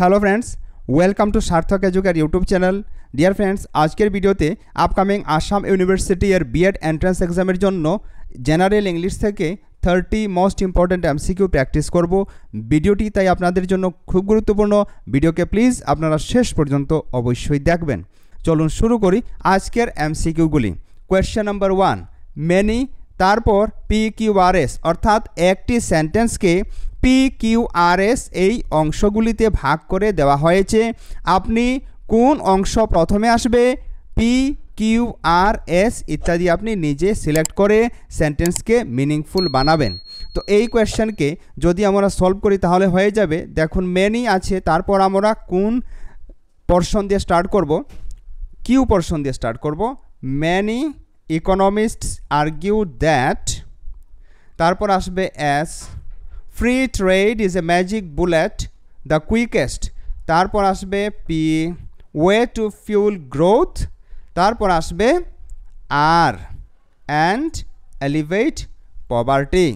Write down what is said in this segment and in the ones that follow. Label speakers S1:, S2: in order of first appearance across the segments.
S1: Hello friends, welcome to সার্থক এডুকের YouTube channel. Dear friends, আজকের ভিডিওতে আপকামিং আসাম ইউনিভার্সিটি এর বিএড এন্ট্রান্স এক্সামের জন্য জেনারেল ইংলিশ থেকে 30 মোস্ট ইম্পর্ট্যান্ট এমসিকিউ প্র্যাকটিস করব। ভিডিওটি তাই আপনাদের জন্য খুব গুরুত্বপূর্ণ। ভিডিওকে প্লিজ আপনারা শেষ পর্যন্ত অবশ্যই দেখবেন। চলুন শুরু করি আজকের এমসিকিউগুলি। কোয়েশ্চেন নাম্বার 1, মেনি, তারপর PQRS অর্থাৎ একটি সেন্টেন্সকে PQRS এই অংশগুলিতে ভাগ করে দেওয়া হয়েছে। আপনি কোন অংশ প্রথমে আসবে, PQRS ইত্যাদি আপনি নিজে সিলেক্ট করে সেন্টেন্সকে মিনিংফুল বানাবেন। তো এই কোয়েশ্চেনকে যদি আমরা সলভ করি তাহলে হয়ে যাবে। দেখুন মেনি আছে, তারপর আমরা কোন পোরশন দিয়ে স্টার্ট করব, কিউ পোরশন দিয়ে স্টার্ট করব। মেনি ইকোনমিস্টস আর্গিউ দ্যাট, তারপর আসবে S, free trade is a magic bullet the quickest, তারপর আসবে P, way to fuel growth, তারপর আসবে আর, অ্যান্ড এলিভেট পভার্টি।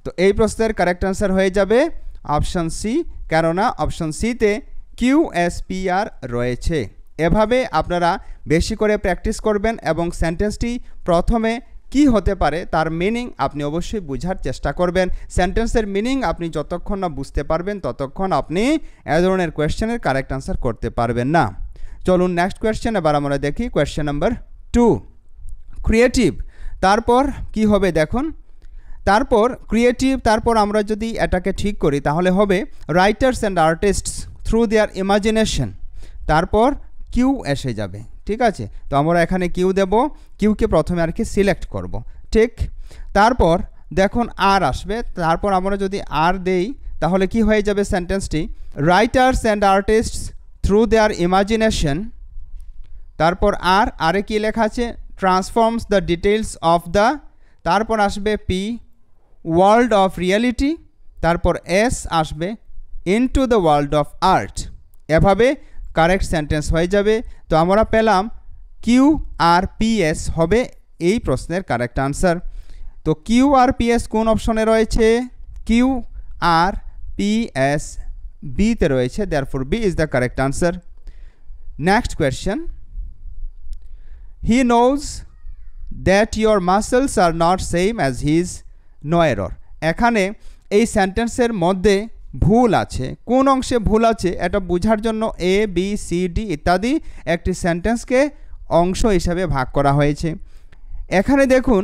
S1: তো এই প্রশ্নের কারেক্ট আনসার হয়ে যাবে অপশান সি, কেননা অপশান সিতে QSPR রয়েছে। এভাবে আপনারা বেশি করে প্র্যাকটিস করবেন এবং সেন্টেন্সটি প্রথমে কি হতে পারে তার মিনিং আপনি অবশ্যই বোঝার চেষ্টা করবেন। সেন্টেন্সের মিনিং আপনি যতক্ষণ না বুঝতে পারবেন ততক্ষণ আপনি এ ধরনের কোয়েশ্চেনের কারেক্ট আনসার করতে পারবেন না। চলুন নেক্সট কোয়েশ্চেন এবার আমরা দেখি। কোয়েশ্চেন নাম্বার 2, ক্রিয়েটিভ, তারপর কি হবে দেখুন, তারপর ক্রিয়েটিভ, তারপর আমরা যদি এটাকে ঠিক করি তাহলে হবে writers and artists through their imagination, তারপর কিউ এসে যাবে। ঠিক আছে, তো আমরা এখানে কিউ দেব, কিউকে প্রথমে আর কি সিলেক্ট করব। ঠিক, তারপর দেখুন আর আসবে, তারপর আমরা যদি আর দেই তাহলে কি হয়ে যাবে সেন্টেন্সটি, writers and artists through their imagination, তারপর আর, আরে কি লেখা আছে, transforms the details of the, তারপর আসবে পি, ওয়ার্ল্ড অফ রিয়েলিটি, তারপর এস আসবে, into the world of art. এভাবে কারেক্ট সেন্টেন্স হয়ে যাবে। তো আমরা পেলাম QRPS হবে এই প্রশ্নের কারেক্ট আনসার। তো QRPS কোন অপশনে রয়েছে, QRPS বিতে রয়েছে, therefore B is the correct answer. Next question, he knows that your muscles are not same as his, no error. এখানে এই সেন্টেন্সের মধ্যে ভুল আছে, কোন অংশে ভুল আছে এটা বোঝার জন্য ABCD ইত্যাদি একটি সেন্টেন্সকে অংশ হিসাবে ভাগ করা হয়েছে। এখানে দেখুন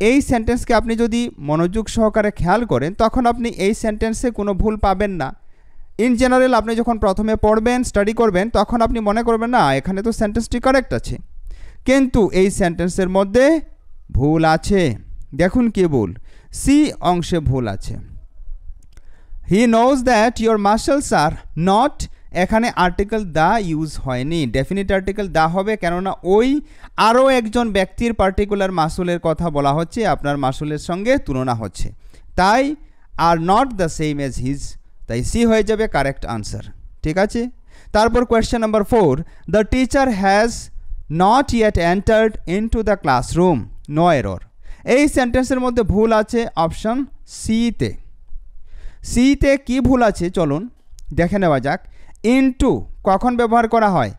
S1: এই সেন্টেন্সকে আপনি যদি মনোযোগ সহকারে খেয়াল করেন তখন আপনি এই সেন্টেন্সে কোনো ভুল পাবেন না। ইন জেনারেল আপনি যখন প্রথমে পড়বেন, স্টাডি করবেন, তখন আপনি মনে করবেন না এখানে তো সেন্টেন্সটি কারেক্ট আছে, কিন্তু এই সেন্টেন্সের মধ্যে ভুল আছে। দেখুন কি ভুল, সি অংশে ভুল আছে। হি knows that your muscles are not, এখানে আর্টিকেল দ্য ইউজ হয়নি, ডেফিনিট আর্টিকেল দ্য হবে, কেননা ওই আরও একজন ব্যক্তির পার্টিকুলার মাসুলের কথা বলা হচ্ছে, আপনার মাসুলের সঙ্গে তুলনা হচ্ছে, তাই are not the same as his, তাই সি হয়ে যাবে কারেক্ট আনসার। ঠিক আছে, তারপর question number 4, the teacher has not yet entered into the classroom, no error. এই সেন্টেন্সের মধ্যে ভুল আছে অপশন সিতে। সিতে কি ভুল আছে চলুন দেখে নেওয়া যাক। ইনটু কখন ব্যবহার করা হয়,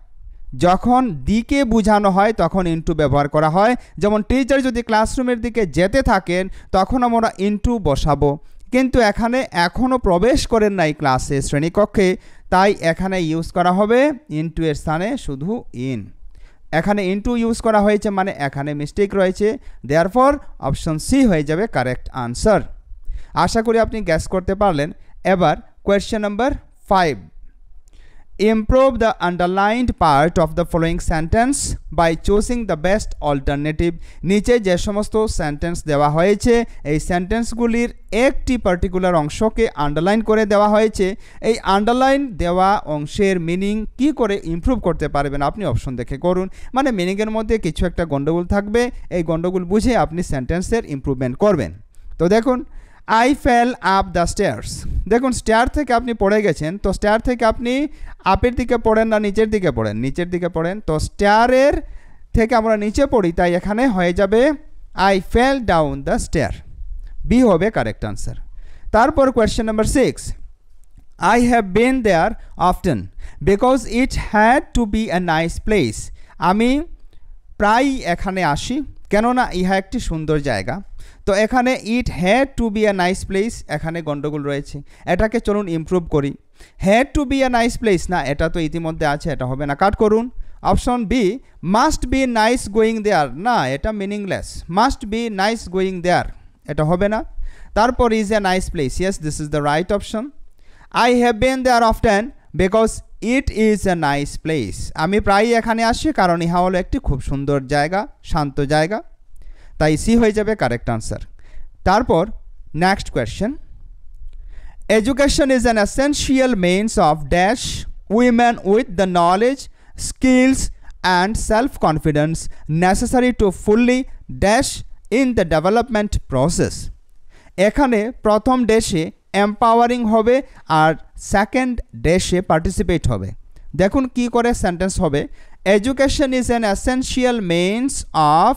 S1: যখন দিকে বোঝানো হয় তখন ইনটু ব্যবহার করা হয়। যেমন টিচার যদি ক্লাসরুমের দিকে যেতে থাকেন তখন আমরা ইনটু বসাবো, কিন্তু এখানে এখনও প্রবেশ করেন নাই ক্লাসে, শ্রেণীকক্ষে, তাই এখানে ইউজ করা হবে ইনটু এর স্থানে শুধু ইন। এখানে ইনটু ইউজ করা হয়েছে মানে এখানে মিস্টেক রয়েছে, দেয়ারফর অপশন সি হয়ে যাবে কারেক্ট আনসার। আশা করি আপনি গ্যাস করতে পারলেন। এবার question number 5, improve the underlined part of the following sentence by choosing the best alternative. নিচে যে সমস্ত সেন্টেন্স দেওয়া হয়েছে এই সেন্টেন্সগুলির একটি পার্টিকুলার অংশকে আন্ডারলাইন করে দেওয়া হয়েছে। এই আন্ডারলাইন দেওয়া অংশের মিনিং কি করে ইমপ্রুভ করতে পারবেন আপনি অপশন দেখে করুন, মানে মিনিংয়ের মধ্যে কিছু একটা গণ্ডগোল থাকবে, এই গণ্ডগোল বুঝে আপনি সেন্টেন্সের ইমপ্রুভমেন্ট করবেন। তো দেখুন, I fail up the stairs, দেখুন স্টেয়ার থেকে আপনি পড়ে গেছেন, তো স্টেয়ার থেকে আপনি আপের দিকে পড়েন না নিচের দিকে পড়েন, নিচের দিকে পড়েন, তো স্টেয়ারের থেকে আমরা নিচে পড়ি, তাই এখানে হয়ে যাবে I fell down the stair, B হবে কারেক্ট আনসার। তারপর question number 6, I have been there often because it had to be a nice place. আমি প্রায় এখানে আসি কেননা ইহা একটি সুন্দর জায়গা। তো এখানে it had to be a nice place, এখানে গন্ডগোল রয়েছে, এটাকে চলুন ইমপ্রুভ করি। Had to be a nice place না, এটা তো ইতিমধ্যে আছে, এটা হবে না, কাট করুন। Option B must be nice going there, না এটা meaningless, must be nice going there, এটা হবে না। তারপর is a nice place, yes this is the right option. I have been there often because it is a nice place, আমি প্রায়ই এখানে আসি কারণ ইহা হলো একটি খুব সুন্দর জায়গা, শান্ত জায়গা, তাই সি হয়ে যাবে কারেক্ট আনসার। তারপর next question, education is an essential means of dash women with the knowledge, skills and self confidence necessary to fully dash in the development process. এখানে প্রথম ড্যাশে এম্পাওয়ারিং হবে আর সেকেন্ড ড্যাশে পার্টিসিপেট হবে। দেখুন কি করে সেন্টেন্স হবে, education is an essential means of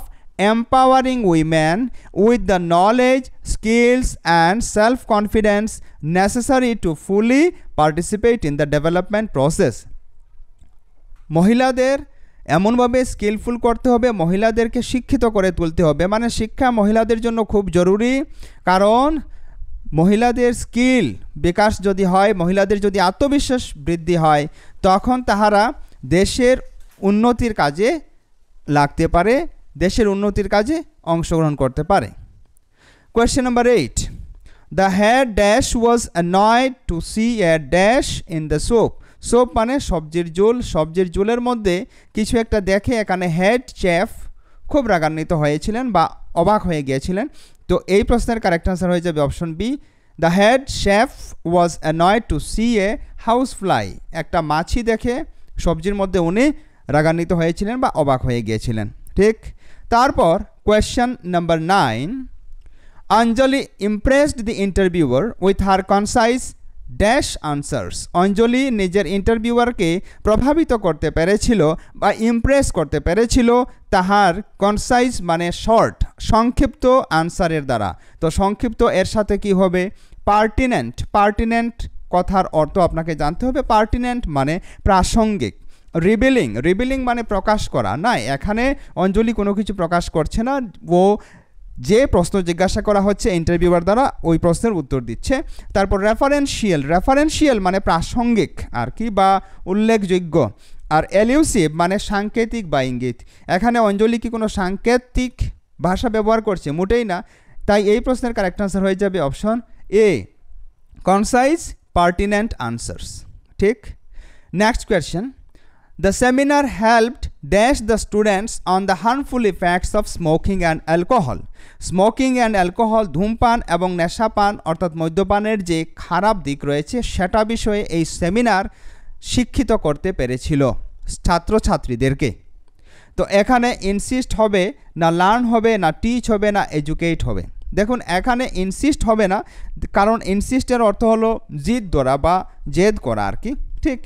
S1: empowering women with the knowledge, skills and self-confidence necessary to fully participate in the development process. মহিলাদের এমনভাবে স্কিলফুল করতে হবে, মহিলাদেরকে শিক্ষিত করে তুলতে হবে, মানে শিক্ষা মহিলাদের জন্য খুব জরুরি, কারণ মহিলাদের স্কিল বিকাশ যদি হয়, মহিলাদের যদি আত্মবিশ্বাস বৃদ্ধি হয়, তখন তাহারা দেশের উন্নতির কাজে লাগতে পারে, দেশের উন্নতির কাজে অংশগ্রহণ করতে পারে। Question number 8, the head dash was annoyed to see a dash in the soup. Soup মানে সবজির ঝোল, সবজির ঝোলের মধ্যে কিছু একটা দেখে এখানে হেড শেফ খুব রাগান্বিত হয়েছিলেন বা অবাক হয়ে গিয়েছিলেন। তো এই প্রশ্নের কারেক্ট আনসার হয়ে যাবে option B, the head chef was annoyed to see a house fly, একটা মাছি দেখে সবজির মধ্যে উনি রাগান্বিত হয়েছিলেন বা অবাক হয়ে গিয়েছিলেন, ঠিক। তারপর question number 9, Anjali impressed the interviewer with her concise dash answers. Anjali নিজের ইন্টারভিউয়ারকে প্রভাবিত করতে পেরেছিল বা ইমপ্রেস করতে পেরেছিল তাহার কনসাইজ মানে শর্ট, সংক্ষিপ্ত আনসারের দ্বারা। তো সংক্ষিপ্ত এর সাথে কি হবে, পার্টিনেন্ট। পার্টিনেন্ট কথার অর্থ আপনাকে জানতে হবে, পার্টিনেন্ট মানে প্রাসঙ্গিক। রিভিলিং, রিভিলিং মানে প্রকাশ করা, না এখানে অঞ্জলি কোনো কিছু প্রকাশ করছে না, ও যে প্রশ্ন জিজ্ঞাসা করা হচ্ছে ইন্টারভিউয়ার দ্বারা ওই প্রশ্নের উত্তর দিচ্ছে। তারপর রেফারেন্সিয়াল, রেফারেন্সিয়াল মানে প্রাসঙ্গিক আর কি বা উল্লেখযোগ্য। আর এলিউসিভ মানে সাংকেতিক বা ইঙ্গিত। এখানে অঞ্জলি কি কোনো সাংকেতিক ভাষা ব্যবহার করছে? মোটেই না। তাই এই প্রশ্নের কারেক্ট আনসার হয়ে যাবে option A, concise pertinent answers, ঠিক। Next question, the seminar helped dash the students on the harmful effects of smoking and alcohol. Smoking and alcohol, ধূমপান এবং নেশাপান অর্থাৎ মদ্যপানের যে খারাপ দিক রয়েছে সেটা বিষয়ে এই সেমিনার শিক্ষিত করতে পেরেছিল ছাত্রছাত্রীদেরকে। তো এখানে ইনসিস্ট হবে না, লার্ন হবে না, টিচ হবে না, এডুকেট হবে। দেখুন এখানে ইনসিস্ট হবে না, কারণ ইনসিস্টের অর্থ হলো জিদ ধরা বা জেদ করা আর কি, ঠিক।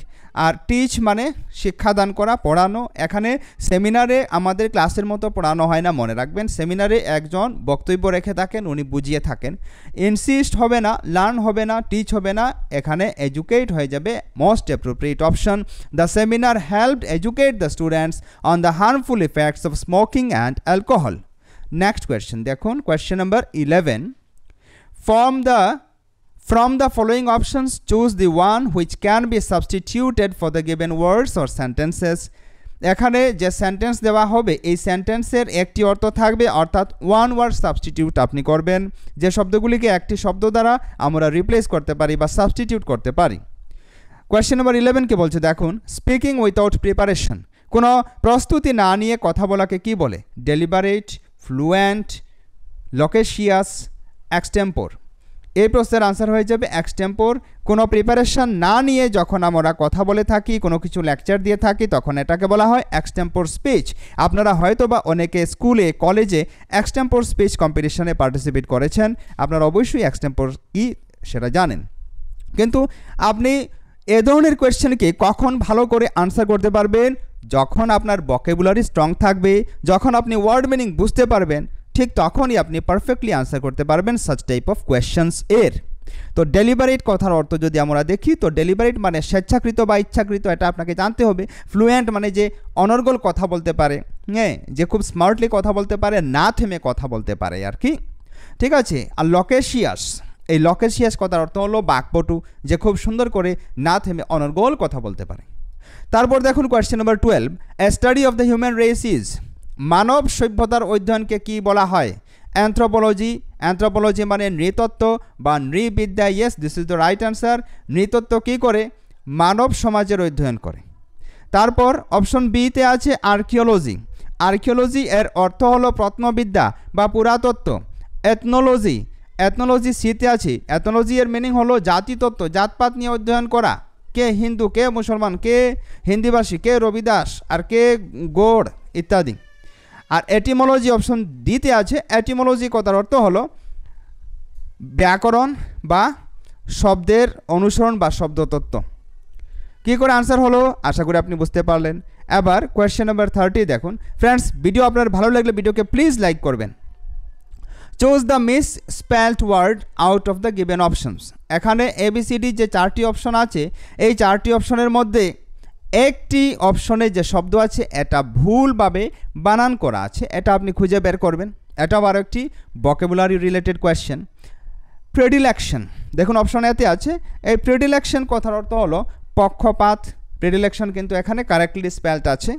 S1: আর টিচ মানে শিক্ষাদান করা, পড়ানো। এখানে সেমিনারে আমাদের ক্লাসের মতো পড়ানো হয় না, মনে রাখবেন। সেমিনারে একজন বক্তব্য রেখে থাকেন, উনি বুঝিয়ে থাকেন। ইনসিস্ট হবে না, লার্ন হবে না, টিচ হবে না, এখানে এডুকেট হয়ে যাবে most appropriate option. The seminar helped educate the students on the harmful effects of smoking and alcohol. Next question দেখুন, question number 11, From the following options, choose the one which can be substituted for the given words or sentences. এখানে যে sentence দেওয়া হবে এই সেন্টেন্সের একটি অর্থ থাকবে, অর্থাৎ ওয়ান ওয়ার্ড সাবস্টিটিউট আপনি করবেন, যে শব্দগুলিকে একটি শব্দ দ্বারা আমরা রিপ্লেস করতে পারি বা সাবস্টিটিউট করতে পারি। কোয়েশ্চেন নাম্বার 11 কে বলছে দেখুন, স্পিকিং উইথাউট প্রিপারেশন, কোনো প্রস্তুতি না নিয়ে কথা বলাকে কি বলে? Deliberate, fluent, loquacious, extempore. এই প্রশ্নের আনসার হয়ে যাবে এক্সটেম্পোর। কোনো প্রিপারেশন না নিয়ে যখন আমরা কথা বলে থাকি, কোনো কিছু লেকচার দিয়ে থাকি, তখন এটাকে বলা হয় এক্সটেম্পোর স্পিচ। আপনারা হয়তো বা অনেকে স্কুলে কলেজে এক্সটেম্পোর স্পিচ কম্পিটিশনে পার্টিসিপেট করেছেন, আপনারা অবশ্যই এক্সটেম্পোর কি সেটা জানেন। কিন্তু আপনি এ ধরনের কোয়েশ্চেনকে কখন ভালো করে আনসার করতে পারবেন? যখন আপনার ভোকাবুলারি স্ট্রং থাকবে, যখন আপনি ওয়ার্ড মিনিং বুঝতে পারবেন, ঠিক তখনই আপনি পারফেক্টলি আনসার করতে পারবেন সাচ টাইপ অফ কোয়েশ্চেন্স এর। তো ডেলিবারেট কথার অর্থ যদি আমরা দেখি, তো ডেলিবারেট মানে স্বেচ্ছাকৃত বা ইচ্ছাকৃত, এটা আপনাকে জানতে হবে। ফ্লুয়েন্ট মানে যে অনর্গল কথা বলতে পারে, হ্যাঁ, যে খুব স্মার্টলি কথা বলতে পারে, না থেমে কথা বলতে পারে আর কি, ঠিক আছে। আর লকেশিয়াস, এই লকেশিয়াস কথার অর্থ হলো বাকপটু, যে খুব সুন্দর করে না থেমে অনর্গল কথা বলতে পারে। তারপর দেখুন question number 12, a study of the human race is, মানব সভ্যতার অধ্যয়নকে কি বলা হয়? অ্যানথ্রোপোলজি, অ্যানথ্রোপোলজি মানে নৃতত্ত্ব বা নৃবিদ্যা। Yes, this is the right answer. নৃতত্ত্ব কী করে? মানব সমাজের অধ্যয়ন করে। তারপর অপশন বিতে আছে আর্কিওলজি। আর্কিওলজি এর অর্থ হলো প্রত্নবিদ্যা বা পুরাতত্ত্ব। এথনোলজি, এথনোলজি সিতে আছে। এথনোলজি এর মিনিং হলো জাতিতত্ত্ব, জাতপাত নিয়ে অধ্যয়ন করা। কে হিন্দু, কে মুসলমান, কে হিন্দিভাষী, কে রবিদাস, আর কে গৌড় ইত্যাদি। আর এটিমোলজি অপশন ডিতে আছে। এটিমোলজি কথার অর্থ হলো ব্যাকরণ বা শব্দের অনুসরণ বা শব্দতত্ত্ব। কী করে আনসার হলো আশা করি আপনি বুঝতে পারলেন। এবার কোয়েশ্চেন নাম্বার 30 দেখুন। ফ্রেন্ডস, ভিডিও আপনার ভালো লাগলে ভিডিওকে প্লিজ লাইক করবেন। Choose the misspelled word out of the given options. এখানে ABCD যে 4টি অপশন আছে, এই 4টি অপশনের মধ্যে একটি অপশনে যে শব্দ আছে এটা ভুলভাবে বানান করা আছে, এটা আপনি খুঁজে বের করবেন। এটা আবার একটি ভোকাবুলারি রিলেটেড কোয়েশ্চেন। প্রেডিলেকশন, দেখুন অপশন এতে আছে। এই প্রেডিলেকশন কথার অর্থ হলো পক্ষপাত। প্রেডিলেকশন কিন্তু এখানে কারেক্টলি স্পেলড আছে।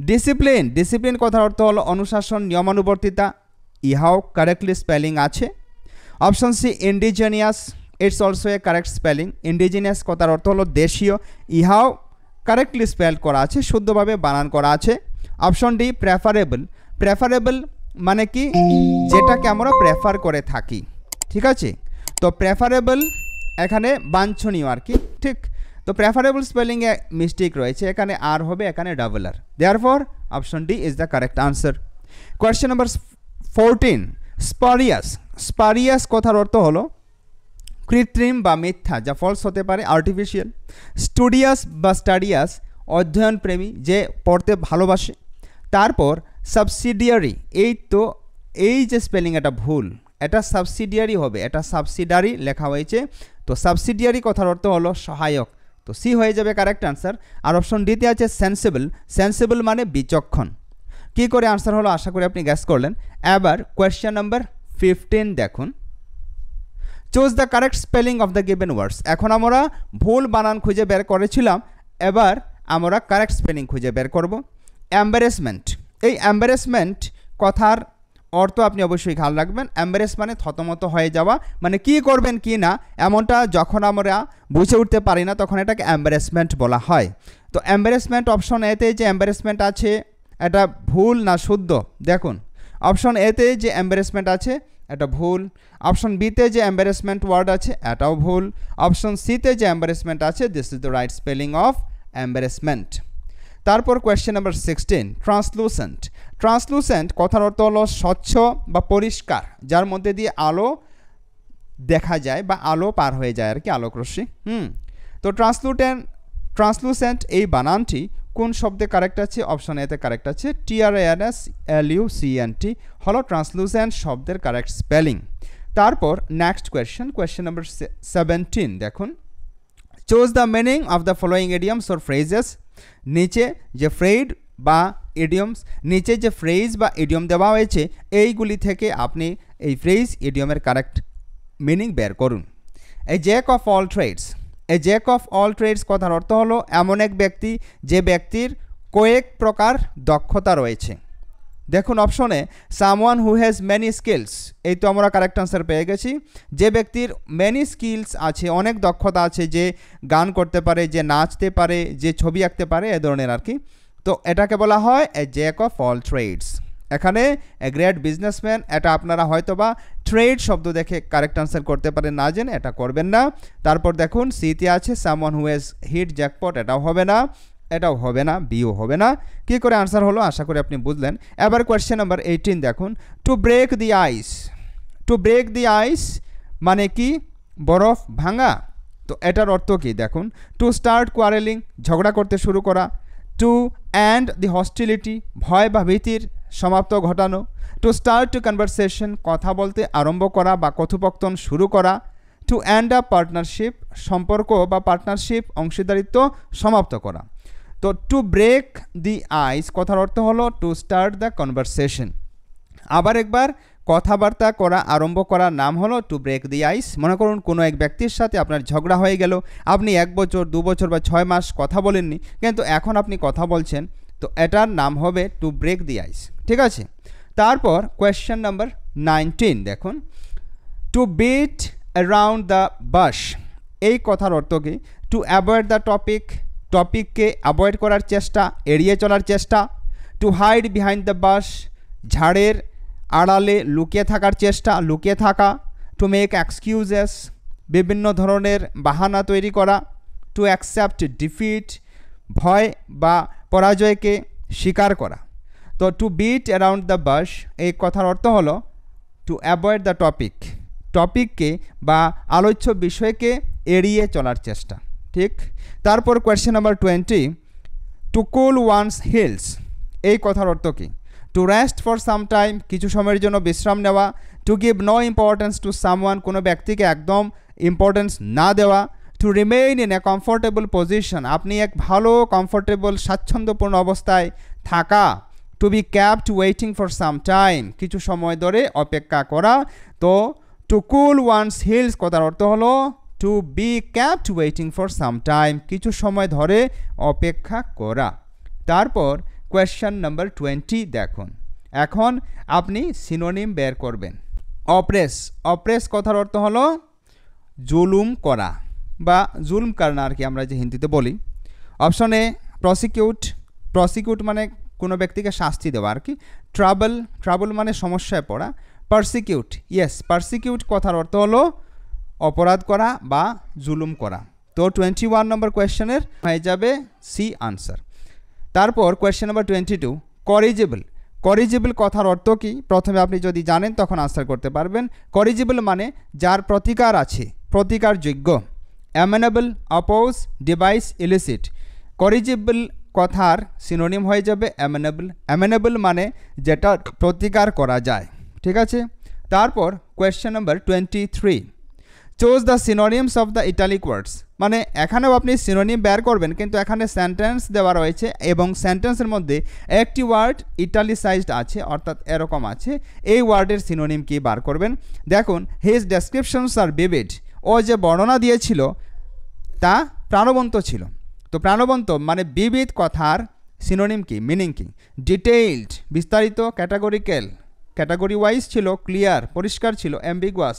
S1: ডিসিপ্লিন, ডিসিপ্লিন কথার অর্থ হলো অনুশাসন, নিয়মানুবর্তিতা। ইহাও কারেক্টলি স্পেলিং আছে। Option C indigenous, it's also a correct spelling. Indigenous কথার অর্থ হলো দেশীয়। ইহাও কারেক্টলি স্পেল করা আছে, শুদ্ধভাবে বানান করা আছে। Option D preferable. প্রেফারেবল মানে কি? যেটাকে আমরা প্রেফার করে থাকি, ঠিক আছে। তো প্রেফারেবল এখানে বাঞ্ছনীয় আর কি, ঠিক। তো প্রেফারেবল স্পেলিংয়ে মিস্টেক রয়েছে, এখানে আর হবে, এখানে double R. Therefore option D is the correct answer. Question number 14, spurious. Spurious কথার অর্থ হলো কৃত্রিম বা মিথ্যা, যা ফলস হতে পারে, আর্টিফিশিয়াল। স্টুডিয়াস বা স্টাডিয়াস অধ্যয়নপ্রেমী, যে পড়তে ভালোবাসে। তারপর সাবসিডিয়ারি, এই যে স্পেলিং এটা ভুল, এটা সাবসিডিয়ারি হবে, এটা সাবসিডারি লেখা হয়েছে। তো সাবসিডিয়ারি কথার অর্থ হলো সহায়ক, তো সি হয়ে যাবে কারেক্ট আনসার। আর অপশন ডিতে আছে সেন্সিবল। সেন্সিবল মানে বিচক্ষণ। কী করে আনসার হলো আশা করি আপনি গ্যাস করলেন। এবার কোয়েশ্চেন নাম্বার 15 দেখুন। Choose the correct spelling of the given words. এখন আমরা ভুল বানান খুঁজে বের করেছিলাম, এবার আমরা কারেক্ট স্পেলিং খুঁজে বের করব। এম্বারেসমেন্ট, এই এম্বারেসমেন্ট কথার অর্থ আপনি অবশ্যই খেয়াল রাখবেন। এম্বারেস মানে থতমত হয়ে যাওয়া, মানে কি করবেন কি না এমনটা যখন আমরা বুঝে উঠতে পারি না, তখন এটাকে এম্বারেসমেন্ট বলা হয়। তো এম্বারেসমেন্ট অপশন এতে যে এম্বারেসমেন্ট আছে এটা ভুল না শুদ্ধ? দেখুন অপশন এতে যে এম্বারেসমেন্ট আছে এটা ভুল। অপশন বিতে যে এম্বারেসমেন্ট ওয়ার্ড আছে এটাও ভুল। অপশন সিতে যে এম্বারেসমেন্ট আছে, this is the right spelling of embarrassment. তারপর কোয়েশ্চেন নাম্বার 16, ট্রান্সলুসেন্ট। ট্রান্সলুসেন্ট কথার অর্থ হলো স্বচ্ছ বা পরিষ্কার, যার মধ্যে দিয়ে আলো দেখা যায় বা আলো পার হয়ে যায় আর কি, আলোক রশ্মি। তো ট্রান্সলুসেন্ট এই বানানটি কোন শব্দে কারেক্ট আছে? অপশন এতে কারেক্ট আছে। TRANSLUCENT হলো ট্রান্সলুসেন্ট শব্দের কারেক্ট স্পেলিং। তারপর নেক্সট কোয়েশ্চেন নাম্বার 17 দেখুন। Choose the meaning of the following idioms or phrases. নিচে যে ফ্রেজ বা ইডিয়ম দেওয়া হয়েছে, এইগুলি থেকে আপনি এই ফ্রেজ ইডিয়মের কারেক্ট মিনিং বের করুন। A jack of all trades. A jack of all trades কথার অর্থ হলো এমন এক ব্যক্তি যে ব্যক্তির কয়েক প্রকার দক্ষতা রয়েছে। দেখুন অপশনে someone who has many skills, এই তো আমরা কারেক্ট আনসার পেয়ে গেছি। যে ব্যক্তির মেনি স্কিলস আছে, অনেক দক্ষতা আছে, যে গান করতে পারে, যে নাচতে পারে, যে ছবি আঁকতে পারে, এ ধরনের আর কি। তো এটাকে বলা হয় এ জ্যাক অফ অল ট্রেডস। এখানে এ গ্রেট বিজনেসম্যান, এটা আপনারা হয়তোবা ট্রেড শব্দ দেখে কারেক্ট আনসার করতে পারেন, না জেনে এটা করবেন না। তারপর দেখুন সিতে আছে someone who has hit jackpot, এটাও হবে না, এটাও হবে না, বিও হবে না। কী করে আনসার হলো আশা করি আপনি বুঝলেন। এবার কোয়েশ্চেন নাম্বার 18 দেখুন। To break the ice. To break the ice মানে কি? বরফ ভাঙা। তো এটার অর্থ কি দেখুন। টু স্টার্ট কোয়ারেলিং, ঝগড়া করতে শুরু করা। টু এন্ড দি হস্টিলিটি, ভয় বা ভীতির সমাপ্ত ঘটানো। টু স্টার্ট টু কনভারসেশন, কথা বলতে আরম্ভ করা বা কথোপকথন শুরু করা। টু এন্ড আপ পার্টনারশিপ, সম্পর্ক বা পার্টনারশিপ অংশীদারিত্ব সমাপ্ত করা। তো টু ব্রেক দি আইস কথার অর্থ হলো টু স্টার্ট দ্য কনভারসেশন। আবার একবার কথাবার্তা করা আরম্ভ করার নাম হলো টু ব্রেক দি আইস। মনে করুন কোনো এক ব্যক্তির সাথে আপনার ঝগড়া হয়ে গেল, আপনি 1 বছর 2 বছর বা 6 মাস কথা বলেননি, কিন্তু এখন আপনি কথা বলছেন, তো এটার নাম হবে টু ব্রেক দি আইস। ঠিক আছে, তারপর কোয়েশ্চেন নাম্বার 19 দেখুন, to beat around the bush, এই কথার অর্থ কি? টু অ্যাভয়েড দ্য টপিক, টপিককে অ্যাভয়েড করার চেষ্টা, এড়িয়ে চলার চেষ্টা। To hide behind the bush, ঝাড়ের আড়ালে লুকিয়ে থাকার চেষ্টা, লুকিয়ে থাকা। টু মেক এক্সকিউজেস, বিভিন্ন ধরনের বাহানা তৈরি করা। টু অ্যাকসেপ্ট ডিফিট, ভয় বা পরাজয়কে স্বীকার করা। তো to beat around the bush এই কথার অর্থ হলো টু অ্যাভয়েড দ্য টপিক, টপিককে বা আলোচ্য বিষয়কে এড়িয়ে চলার চেষ্টা। ঠিক, তারপর question number 20, to cool one's heels, এই কথার অর্থ কী? To rest for some time, কিছু সময়ের জন্য বিশ্রাম নেওয়া। To give no importance to someone, কোনো ব্যক্তিকে একদম ইম্পর্টেন্স না দেওয়া। To remain in a comfortable position, আপনি এক ভালো কমফোর্টেবল স্বাচ্ছন্দ্যপূর্ণ অবস্থায় থাকা। To be kept waiting for some time, কিছু সময় ধরে অপেক্ষা করা। তো টু কুল ওয়ান্স হিলস কথার অর্থ হলো to be kept waiting for some time, কিছু সময় ধরে অপেক্ষা করা। তারপর কোয়েশ্চেন নাম্বার 20 দেখুন, এখন আপনি সিনোনিম বের করবেন। অপ্রেস, অপ্রেস কথার অর্থ হলো জুলুম করা বা জুলম করনা আর কি আমরা যে হিন্দিতে বলি। অপশনে প্রসিকিউট, প্রসিকিউট মানে কোনো ব্যক্তিকে শাস্তি দেওয়া আর কি। ট্রাবল, ট্রাবল মানে সমস্যায় পড়া। পারসিকিউট, ইয়েস পারসিকিউট কথার অর্থ হলো অপরাধ করা বা জুলুম করা। তো 21 নম্বর কোয়েশ্চেনের হয়ে যাবে সি আনসার। তারপর কোয়েশ্চেন নাম্বার 22, করিজেবল, করিজেবল কথার অর্থ কি? প্রথমে আপনি যদি জানেন তখন আনসার করতে পারবেন। করিজেবল মানে যার প্রতিকার আছে, প্রতিকারযোগ্য। Amenable, oppose, device, illicit. Corrigible কথার সিনোনিম হয়ে যাবে অ্যামেনেবল। অ্যামেনেবল মানে যেটা প্রতিকার করা যায়। ঠিক আছে, তারপর question number 23, choose the synonyms of the italic words, মানে এখানেও আপনি সিনোনিম বের করবেন, কিন্তু এখানে সেন্টেন্স দেওয়া রয়েছে এবং সেন্টেন্সের মধ্যে একটি ওয়ার্ড ইটালিসাইজড আছে, অর্থাৎ এরকম আছে। এই ওয়ার্ডের সিনোনিম কি বার করবেন? দেখুন, হিজ ডেসক্রিপশনস আর ভিভিড, ও যে বর্ণনা দিয়েছিল তা প্রাণবন্ত ছিল। তো প্রাণবন্ত মানে বিবিধ কথার সিনোনিম কি, মিনিং কি? ডিটেইলড বিস্তারিত, ক্যাটাগরিক্যাল ক্যাটাগরি ওয়াইজ ছিল, ক্লিয়ার পরিষ্কার ছিল, অ্যাম্বিগুয়াস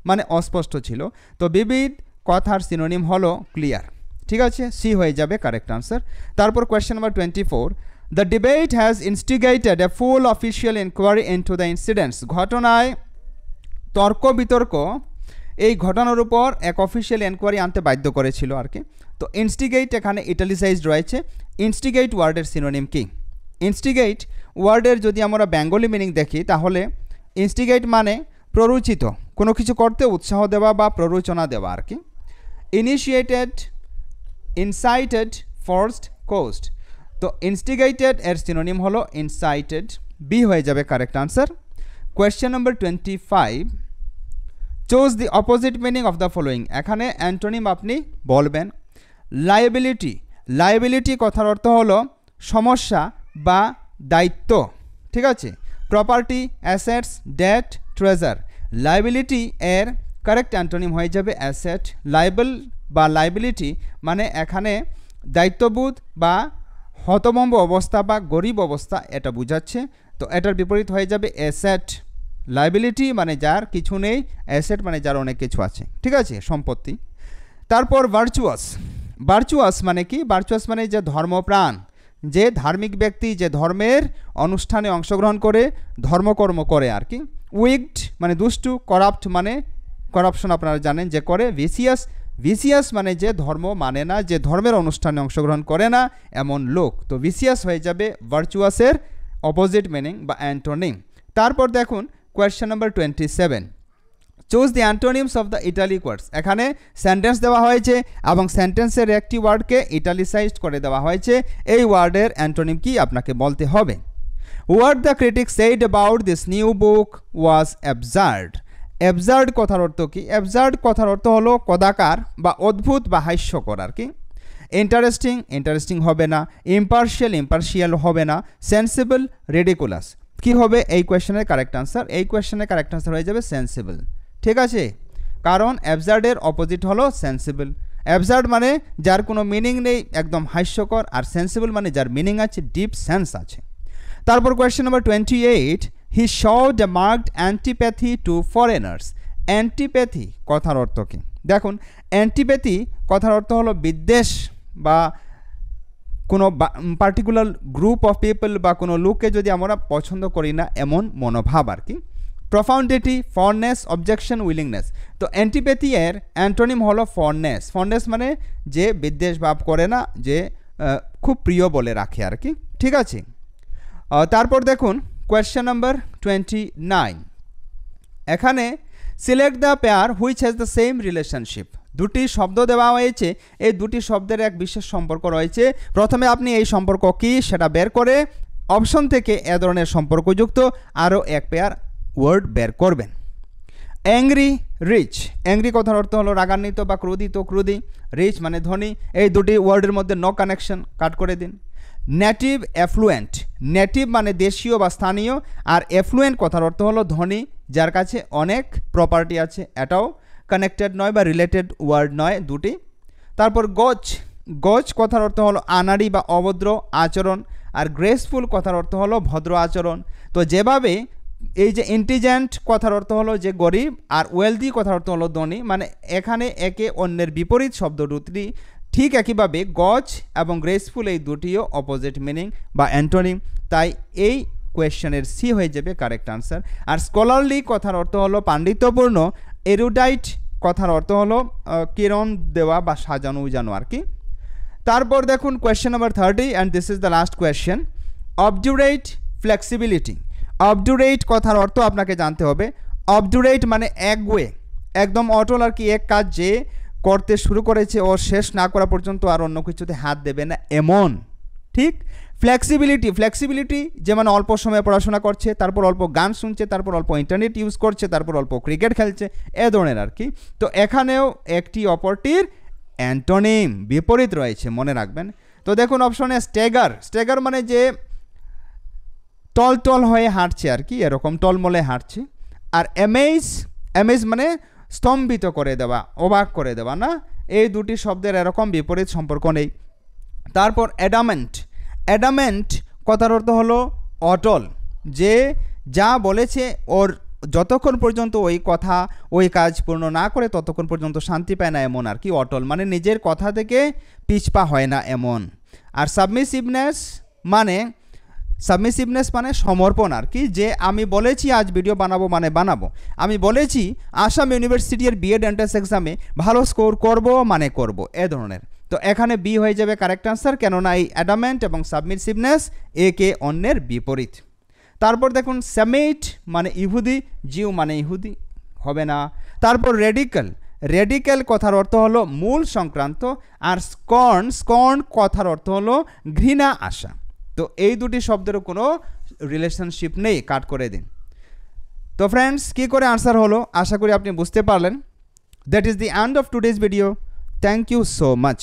S1: মানে অস্পষ্ট ছিল। তো বিবিধ কথার সিনোনিম হলো ক্লিয়ার। ঠিক আছে, সি হয়ে যাবে কারেক্ট আনসার। তারপর question number 24, the debate has instigated a full official inquiry into the incidents, ঘটনায় তর্ক বিতর্ক এই ঘটনার উপর এক অফিসিয়াল এনকোয়ারি আনতে বাধ্য করেছিল আর কি। তো ইনস্টিগেট এখানে ইটালিসাইজড রয়েছে। ইনস্টিগেট ওয়ার্ডের সিনোনিম কি? ইনস্টিগেট ওয়ার্ডের যদি আমরা বেঙ্গলি মিনিং দেখি তাহলে ইনস্টিগেট মানে প্ররোচিত, কোনো কিছু করতে উৎসাহ দেওয়া বা প্ররোচনা দেওয়া আর কি। Initiated, incited, forced, caused. তো ইনস্টিগেটেড এর সিনোনিম হলো ইনসাইটেড। বি হয়ে যাবে correct answer. Question number 25, choose the opposite meaning of the following, এখানে অ্যান্টোনিম আপনি বলবেন। লায়াবিলিটি, লায়াবিলিটি কথার অর্থ হলো সমস্যা বা দায়িত্ব। ঠিক আছে, property, assets, debt, treasure. Liability এর কারেক্ট অ্যান্টোনিম হয়ে যাবে অ্যাসেট। লাইবল বা লায়াবিলিটি মানে এখানে দায়িত্ববোধ বা হতভম্ব অবস্থা বা গরিব অবস্থা এটা বোঝাচ্ছে। তো এটার বিপরীত হয়ে যাবে অ্যাসেট। লায়াবিলিটি মানে যার কিছু নেই, অ্যাসেট মানে যার অনেক কিছু আছে। ঠিক আছে, সম্পত্তি। তারপর ভার্চুয়াস, ভার্চুয়াস মানে কি? ভার্চুয়াস মানে যে ধর্মপ্রাণ, যে ধার্মিক ব্যক্তি, যে ধর্মের অনুষ্ঠানে অংশগ্রহণ করে ধর্মকর্ম করে আর কি। উইকড মানে দুষ্টু। করাপ্ট মানে করাপশন আপনারা জানেন যে করে। ভিসিয়াস, ভিসিয়াস মানে যে ধর্ম মানে না, যে ধর্মের অনুষ্ঠানে অংশগ্রহণ করে না এমন লোক। তো ভিসিয়াস হয়ে যাবে ভার্চুয়াসের অপোজিট মিনিং বা অ্যান্টোনিম। তারপর দেখুন question number 27, choose the antonyms of the italic words, এখানে সেন্টেন্স দেওয়া হয়েছে এবং সেন্টেন্সের একটি ওয়ার্ডকে ইটালিসাইজড করে দেওয়া হয়েছে। এই ওয়ার্ডের অ্যান্টোনিম কি আপনাকে বলতে হবে। What the critics said about this new book was absurd. Absurd কথার অর্থ কি? অ্যাবসার্ড কথার অর্থ হলো কদাকার বা অদ্ভুত বা হাস্যকর আর কি। ইন্টারেস্টিং, ইন্টারেস্টিং হবে না। ইম্পার্শিয়াল, ইম্পার্শিয়াল হবে না। Sensible, ridiculous. কি হবে এই কোয়েশ্চেনের কারেক্ট আনসার? এই কোয়েশ্চেনের কারেক্ট আনসার হয়ে যাবে সেন্সিবল। ঠিক আছে, কারণ অ্যাবসার্ডের অপোজিট হলো সেন্সিবল। অ্যাবসার্ড মানে যার কোনো মিনিং নেই, একদম হাস্যকর, আর সেন্সিবল মানে যার মিনিং আছে, ডিপ সেন্স আছে। তারপর question number 28, he showed a marked antipathy to foreigners. Antipathy কথার অর্থ কি? দেখুন, অ্যান্টিপ্যাথি কথার অর্থ হলো বিদ্বেষ বা কোনো পার্টিকুলার গ্রুপ অফ পিপল বা কোনো লোককে যদি আমরা পছন্দ করি না এমন মনোভাব আর কি। প্রফাউন্ডিটি, ফন্ডনেস, অবজেকশন, উইলিংনেস। তো অ্যান্টিপ্যাথি এর অ্যান্টোনিম হলো ফন্ডনেস। ফন্ডনেস মানে যে বিদ্বেষ ভাব করে না, যে খুব প্রিয় বলে রাখে আর কি। ঠিক আছে, তারপর দেখুন কোয়েশ্চেন নাম্বার 29। এখানে select the pair which has the same relationship. দুটি শব্দ দেওয়া হয়েছে, এই দুটি শব্দের এক বিশেষ সম্পর্ক রয়েছে। প্রথমে আপনি এই সম্পর্ক কি সেটা বের করে অপশন থেকে এ ধরনের সম্পর্কযুক্ত আরও এক পেয়ার ওয়ার্ড বের করবেন। Angry, rich. অ্যাংরি কথার অর্থ হলো রাগান্বিত বা ক্রোধিত, ক্রোধী। রিচ মানে ধনী। এই দুটি ওয়ার্ডের মধ্যে নো কানেকশন, কাট করে দিন। Native, effluent. নেটিভ মানে দেশীয় বা স্থানীয়, আর অ্যাফ্লুয়েন্ট কথার অর্থ হলো ধনী, যার কাছে অনেক প্রপার্টি আছে। এটাও কানেক্টেড নয় বা রিলেটেড ওয়ার্ড নয় দুটি। তারপর গজ। গজ কথার অর্থ হলো আনাড়ি বা অভদ্র আচরণ, আর গ্রেসফুল কথার অর্থ হলো ভদ্র আচরণ। তো যেভাবে এই যে ইন্টেলিজেন্ট কথার অর্থ হলো যে গরিব, আর ওয়েলদি কথার অর্থ হলো ধনী, মানে এখানে একে অন্যের বিপরীত শব্দ দুটি। ঠিক একইভাবে গজ এবং গ্রেসফুল এই দুটিও অপোজিট মিনিং বা অ্যান্টোনিম। তাই এই কোয়েশ্চেনের সি হয়ে যাবে কারেক্ট আনসার। আর স্কলারলি কথার অর্থ হলো পাণ্ডিত্যপূর্ণ। এরুডাইট কথার অর্থ হলো কিরণ দেওয়া বা সাজানো উজানো আর কি। তারপর দেখুন question number 30 and this is the last question. Obdurate, flexibility. Obdurate কথার অর্থ আপনাকে জানতে হবে। অবডুরেট মানে একগুয়ে, একদম অটল আর কি। এক কাজ যে করতে শুরু করেছে ও শেষ না করা পর্যন্ত আর অন্য কিছুতে হাত দেবে না এমন। ঠিক। ফ্লেক্সিবিলিটি, ফ্লেক্সিবিলিটি যেমন অল্প সময়ে পড়াশোনা করছে, তারপর অল্প গান শুনছে, তারপর অল্প ইন্টারনেট ইউজ করছে, তারপর অল্প ক্রিকেট খেলছে, এ ধরনের আর কি। তো এখানেও একটি অপরটির অ্যান্টোনিম বিপরীত রয়েছে, মনে রাখবেন। তো দেখুন অপশনে স্ট্যাগার। স্ট্যাগার মানে যে টল হয়ে হাঁটছে আর কি, এরকম টলমলে হাঁটছে। আর অ্যামেজ, অ্যামেজ মানে স্তম্ভিত করে দেওয়া, অবাক করে দেওয়া না। এই দুটি শব্দের এরকম বিপরীত সম্পর্ক নেই। তারপর অ্যাডামেন্ট। অ্যাডামেন্ট কথার অর্থ হলো অটল, যে যা বলেছে ওর যতক্ষণ পর্যন্ত ওই কথা ওই কাজ পূর্ণ না করে ততক্ষণ পর্যন্ত শান্তি পায় না এমন আর কি। অটল মানে নিজের কথা থেকে পিছপা হয় না এমন। আর সাবমিসিভনেস মানে, সাবমিসিভনেস মানে সমর্পণ আর কি, যে আমি বলেছি আজ ভিডিও বানাবো মানে বানাবো, আমি বলেছি আসাম ইউনিভার্সিটির বিএড এন্ট্রান্স এক্সামে ভালো স্কোর করব মানে করব, এ ধরনের। তো এখানে বি হয়ে যাবে কারেক্ট আনসার, কেননা এই অ্যাডামেন্ট এবং সাবমিসিভনেস একে অন্যের বিপরীত। তারপর দেখুন সেমিট মানে ইহুদি, জিউ মানে ইহুদি, হবে না। তারপর রেডিক্যাল। রেডিক্যাল কথার অর্থ হলো মূল সংক্রান্ত। আর স্কর্ন, স্কর্ন কথার অর্থ হলো ঘৃণা আসা। তো এই দুটি শব্দেরও কোনো রিলেশনশিপ নেই, কাট করে দিন। তো ফ্রেন্ডস, কী করে আনসার হলো আশা করি আপনি বুঝতে পারলেন। That is the end of today's video. Thank you so much.